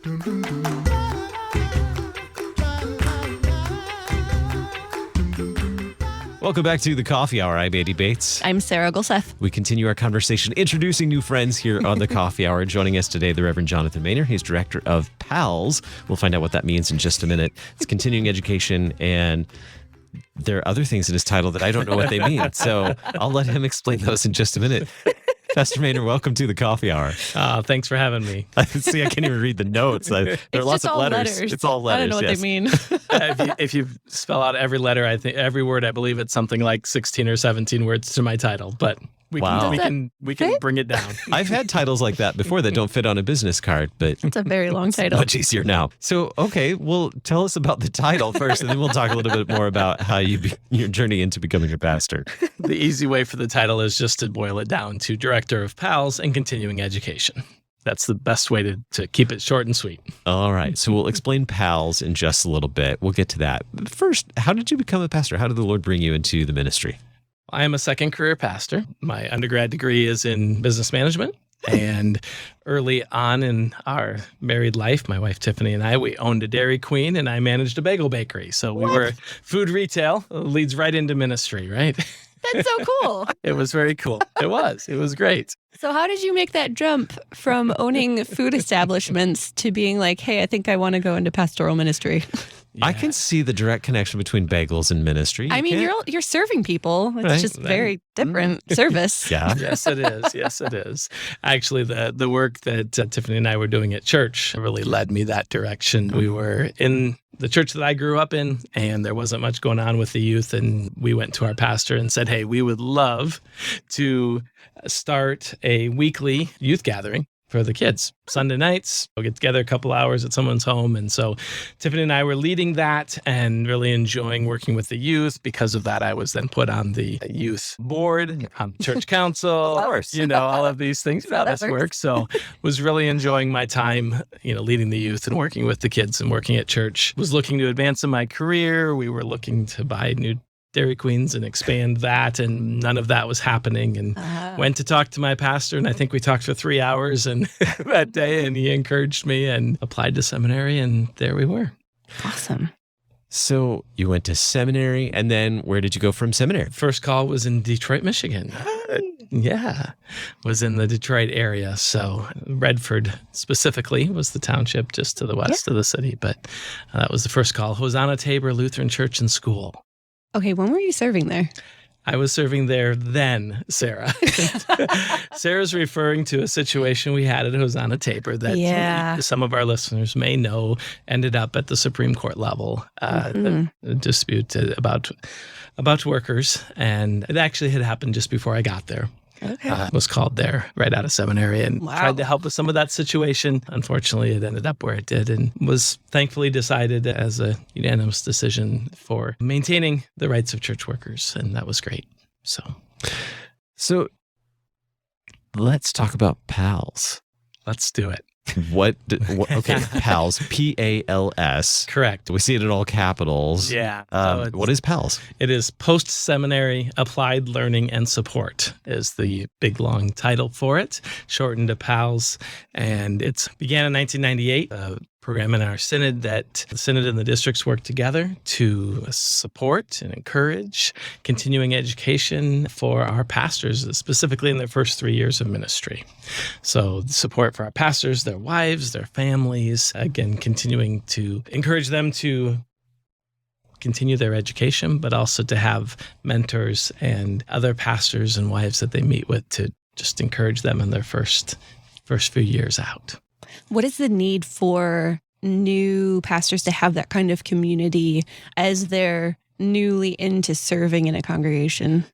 Welcome back to the Coffee Hour. I'm Andy Bates. I'm Sarah Gulseth. We continue our conversation, introducing new friends here on the Coffee Hour. Joining us today, the Reverend Jonathan Manor. He's director of PALS. We'll find out what that means in just a minute. It's continuing education, and there are other things in his title that I don't know what they mean. So I'll let him explain those in just a minute. Pastor Manor, welcome to the Coffee Hour. Thanks for having me. See, I can't even read the notes. There are lots of letters. It's all letters. I don't know what they mean. If you spell out every letter, I think every word, I believe it's something like 16 or 17 words to my title. But we can bring it down. I've had titles like that before that don't fit on a business card, but it's a very long title. Much easier now. So, okay, well, tell us about the title first, and then we'll talk a little bit more about how your journey into becoming a pastor. The easy way for the title is just to boil it down to Director of PALS and Continuing Education. That's the best way to keep it short and sweet. All right. So we'll explain PALS in just a little bit. We'll get to that. But first, how did you become a pastor? How did the Lord bring you into the ministry? I am a second career pastor. My undergrad degree is in business management. And early on in our married life, my wife Tiffany and I, we owned a Dairy Queen and I managed a bagel bakery. So we were food retail, leads right into ministry, right? That's so cool. It was very cool. It was great. So how did you make that jump from owning food establishments to being like, hey, I think I want to go into pastoral ministry? Yeah. I can see the direct connection between bagels and ministry. You're serving people. It's just very different service. Yeah. Yes, it is. Yes, it is. Actually, the work that Tiffany and I were doing at church really led me that direction. We were in the church that I grew up in, and there wasn't much going on with the youth. And we went to our pastor and said, hey, we would love to start a weekly youth gathering for the kids. Sunday nights, we'll get together a couple hours at someone's home. And so Tiffany and I were leading that and really enjoying working with the youth. Because of that, I was then put on the youth board, on church council, all of these things. How this works. So was really enjoying my time, leading the youth and working with the kids and working at church. Was looking to advance in my career. We were looking to buy new Dairy Queens and expand that, and none of that was happening. And went to talk to my pastor, and I think we talked for 3 hours and that day, and he encouraged me and applied to seminary, and there we were. Awesome. So you went to seminary, and then where did you go from seminary? First call was in Detroit, Michigan. Was in the Detroit area. So Redford specifically was the township just to the west of the city, but that was the first call. Hosanna Tabor Lutheran Church and School. Okay, when were you serving there? I was serving there then, Sarah. Sarah's referring to a situation we had at Hosanna Tabor that some of our listeners may know ended up at the Supreme Court level, a dispute about workers. And it actually had happened just before I got there. Okay. Was called there right out of seminary and tried to help with some of that situation. Unfortunately, it ended up where it did and was thankfully decided as a unanimous decision for maintaining the rights of church workers. And that was great. So let's talk about PALS. Let's do it. Okay, PALS, PALS. Correct. We see it in all capitals. Yeah. What is PALS? It is Post-Seminary Applied Learning and Support is the big, long title for it, shortened to PALS. And it began in 1998, a program in our synod that the synod and the districts work together to support and encourage continuing education for our pastors, specifically in their first 3 years of ministry. So support for our pastors, their wives, their families, again, continuing to encourage them to continue their education, but also to have mentors and other pastors and wives that they meet with to just encourage them in their first few years out. What is the need for new pastors to have that kind of community as they're newly into serving in a congregation?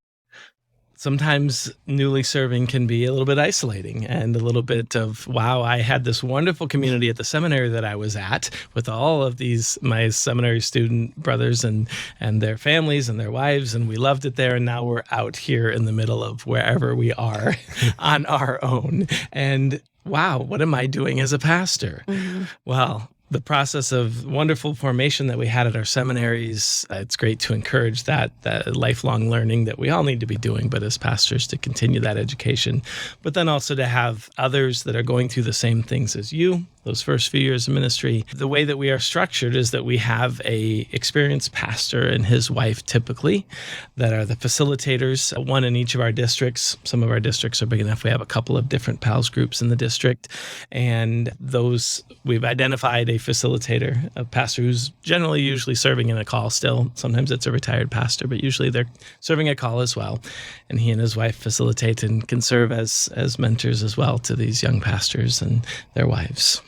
Sometimes newly serving can be a little bit isolating and a little bit of, wow, I had this wonderful community at the seminary that I was at with all of my seminary student brothers and their families and their wives, and we loved it there. And now we're out here in the middle of wherever we are on our own. And wow, what am I doing as a pastor? Mm-hmm. Well, the process of wonderful formation that we had at our seminaries, it's great to encourage that lifelong learning that we all need to be doing, but as pastors to continue that education, but then also to have others that are going through the same things as you, those first few years of ministry. The way that we are structured is that we have a experienced pastor and his wife typically that are the facilitators, one in each of our districts. Some of our districts are big enough. We have a couple of different PALS groups in the district, and those we've identified a facilitator, a pastor who's usually serving in a call still. Sometimes it's a retired pastor, but usually they're serving a call as well. And he and his wife facilitate and can serve as mentors as well to these young pastors and their wives.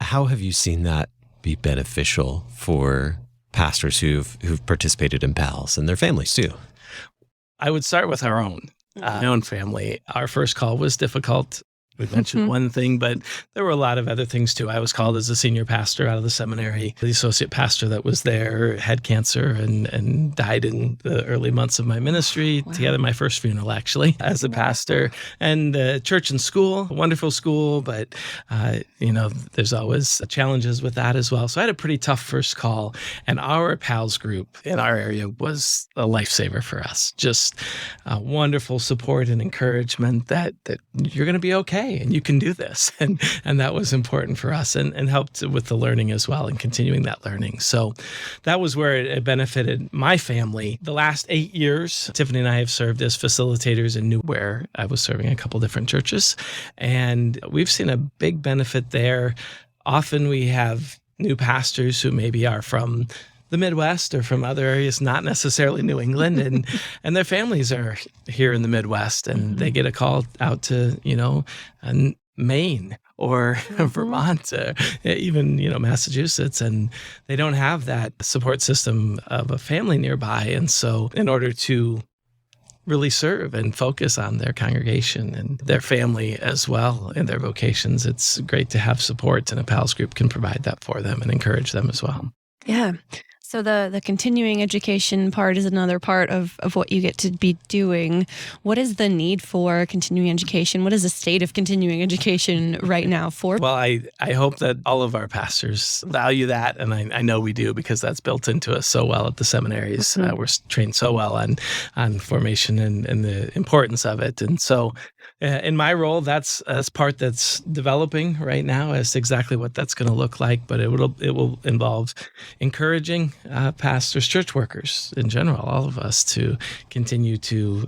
How have you seen that be beneficial for pastors who've participated in PALS and their families too? I would start with our own. My own family. Our first call was difficult. We mentioned one thing, but there were a lot of other things too. I was called as a senior pastor out of the seminary. The associate pastor that was there had cancer and died in the early months of my ministry. Wow. Together, my first funeral actually as a pastor. And the church and school, wonderful school, but there's always challenges with that as well. So I had a pretty tough first call, and our PALS group in our area was a lifesaver for us. Just wonderful support and encouragement that you're going to be okay. And you can do this. And that was important for us and helped with the learning as well and continuing that learning. So that was where it benefited my family. The last 8 years, Tiffany and I have served as facilitators in where I was serving a couple different churches. And we've seen a big benefit there. Often we have new pastors who maybe are from the Midwest or from other areas, not necessarily New England, and their families are here in the Midwest, and they get a call out to, Maine or Vermont, even, Massachusetts, and they don't have that support system of a family nearby. And so in order to really serve and focus on their congregation and their family as well and their vocations, it's great to have support, and a PALS group can provide that for them and encourage them as well. Yeah. So the continuing education part is another part of what you get to be doing. What is the need for continuing education? What is the state of continuing education right now for? Well, I hope that all of our pastors value that, and I know we do, because that's built into us so well at the seminaries. We're trained so well on formation and the importance of it. And so in my role, that's part that's developing right now as exactly what that's going to look like. But it will involve encouraging pastors, church workers in general, all of us, to continue to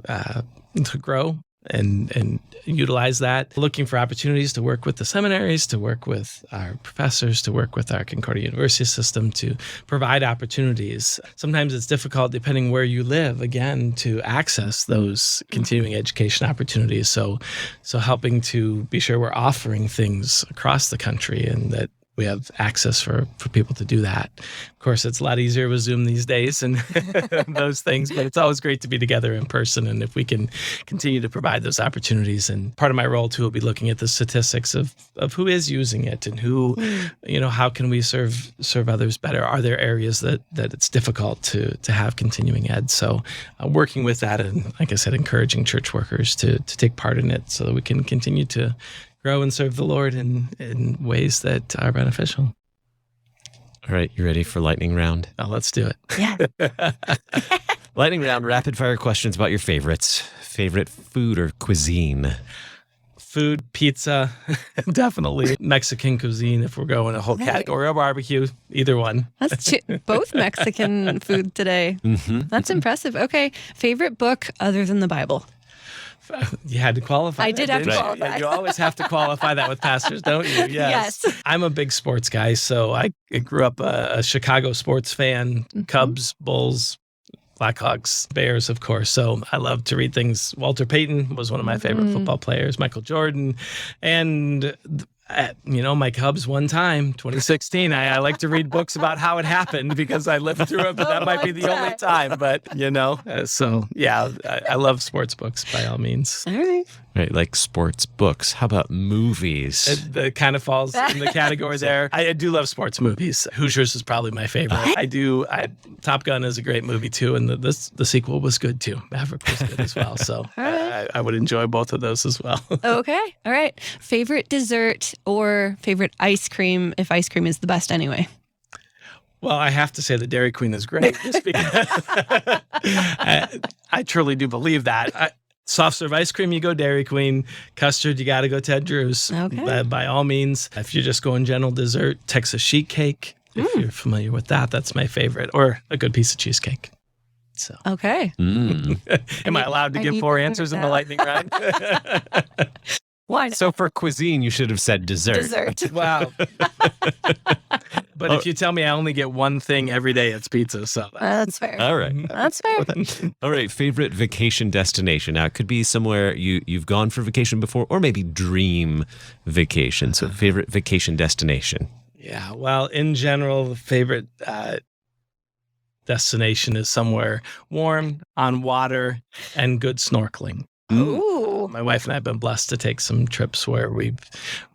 grow and utilize that, looking for opportunities to work with the seminaries, to work with our professors, to work with our Concordia University system, to provide opportunities. Sometimes it's difficult, depending where you live, again, to access those continuing education opportunities. So helping to be sure we're offering things across the country and that we have access for people to do that. Of course, it's a lot easier with Zoom these days and those things, but it's always great to be together in person. And if we can continue to provide those opportunities, and part of my role too will be looking at the statistics of who is using it and who, how can we serve others better? Are there areas that it's difficult to have continuing ed? So working with that, and like I said, encouraging church workers to take part in it so that we can continue to grow and serve the Lord in ways that are beneficial. All right, you ready for lightning round? Oh, let's do it. Yeah. Lightning round, rapid fire questions about your favorites. Favorite food or cuisine? Food, pizza, definitely. Mexican cuisine, if we're going a whole category, or barbecue, either one. That's both Mexican food today. Mm-hmm. That's impressive. Okay, favorite book other than the Bible? You had to qualify. I did have to qualify. You always have to qualify that with pastors, don't you? Yes. I'm a big sports guy, so I grew up a Chicago sports fan, Cubs, Bulls, Blackhawks, Bears, of course. So I love to read things. Walter Payton was one of my favorite football players, Michael Jordan, and my Cubs one time, 2016, I like to read books about how it happened because I lived through it, but that might be the only time. But, I love sports books by all means. All right. Right, like sports books. How about movies? It kind of falls in the category there. I do love sports movies. Hoosiers is probably my favorite. Top Gun is a great movie too, and the sequel was good too. Maverick was good as well. So I would enjoy both of those as well. Okay, all right. Favorite dessert or favorite ice cream, if ice cream is the best anyway? Well, I have to say the Dairy Queen is great, just because I truly do believe that. Soft serve ice cream, you go Dairy Queen. Custard, you got to go Ted Drew's. Okay. By all means. If you're just going general dessert, Texas sheet cake. If you're familiar with that, that's my favorite. Or a good piece of cheesecake. So, Okay. am I allowed to I give need 4 to answers in learn the lightning round? Why not? So for cuisine, you should have said dessert. Dessert. Wow. But if you tell me I only get one thing every day, it's pizza. So That's fair. All right. That's fair. All right. Favorite vacation destination. Now, it could be somewhere you've gone for vacation before, or maybe dream vacation. So favorite vacation destination. yeah, well, in general, the favorite destination is somewhere warm, on water, and good snorkeling. Ooh. My wife and I have been blessed to take some trips where we've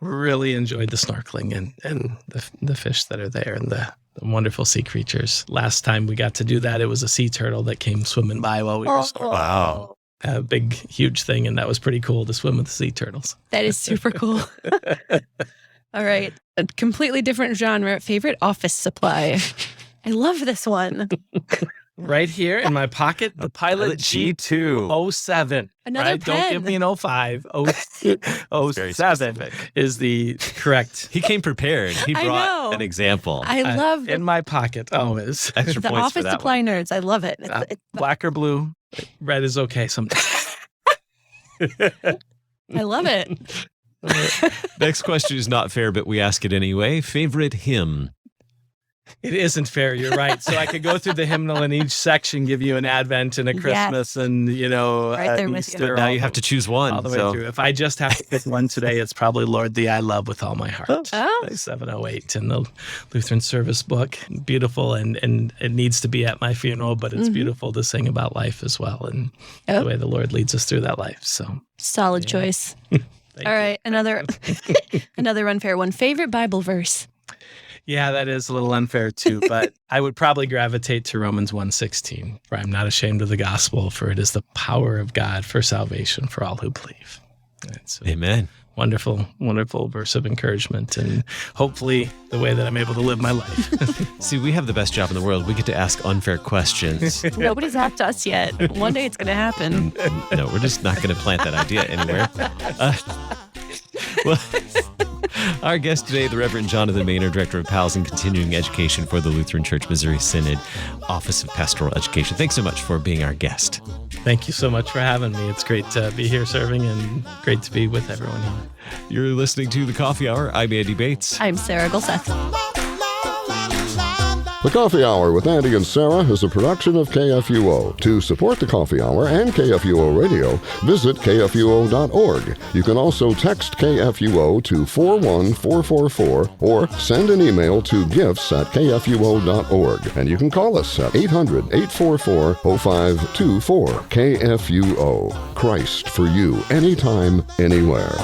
really enjoyed the snorkeling and the fish that are there and the wonderful sea creatures. Last time we got to do that, it was a sea turtle that came swimming by while we were snorkeling. Wow. A big, huge thing, and that was pretty cool to swim with the sea turtles. That is super cool. All right. A completely different genre. Favorite office supply. I love this one. Right here in my pocket, the Pilot G2. 07. Another right? Don't give pen. me an 05. Very 07 specific. is the correct. He came prepared. He I brought know. an example. I love in my pocket always. Extra the points for office that supply one. nerds. I love it. It's Black or blue, red is okay sometimes. I love it. Next question is not fair, but we ask it anyway. Favorite hymn. It isn't fair. You're right. So I could go through the hymnal in each section, give you an Advent and a Christmas, and Right there with you. Easter. Now all you have the- to choose one. all the way so through. If I just have to pick one today, it's probably Lord Thee I Love with All My Heart. Oh. 708 in the Lutheran Service Book. Beautiful, and it needs to be at my funeral, but it's beautiful to sing about life as well and the way the Lord leads us through that life. So Solid choice. thank All you. right. Another unfair one. Favorite Bible verse. Yeah, that is a little unfair too, but I would probably gravitate to Romans 1:16, for I'm not ashamed of the gospel, for it is the power of God for salvation for all who believe. It's a Amen. wonderful, wonderful verse of encouragement, and hopefully the way that I'm able to live my life. See, we have the best job in the world. We get to ask unfair questions. Nobody's asked us yet. One day it's going to happen. No, we're just not going to plant that idea anywhere. Well, our guest today, the Reverend Jonathan Manor, Director of PALS and Continuing Education for the Lutheran Church Missouri Synod, Office of Pastoral Education. Thanks so much for being our guest. Thank you so much for having me. It's great to be here serving and great to be with everyone here. You're listening to The Coffee Hour. I'm Andy Bates. I'm Sarah Gulseth. The Coffee Hour with Andy and Sarah is a production of KFUO. To support the Coffee Hour and KFUO Radio, visit KFUO.org. You can also text KFUO to 41444 or send an email to gifts@kfuo.org. And you can call us at 800-844-0524. KFUO. Christ for you, anytime, anywhere.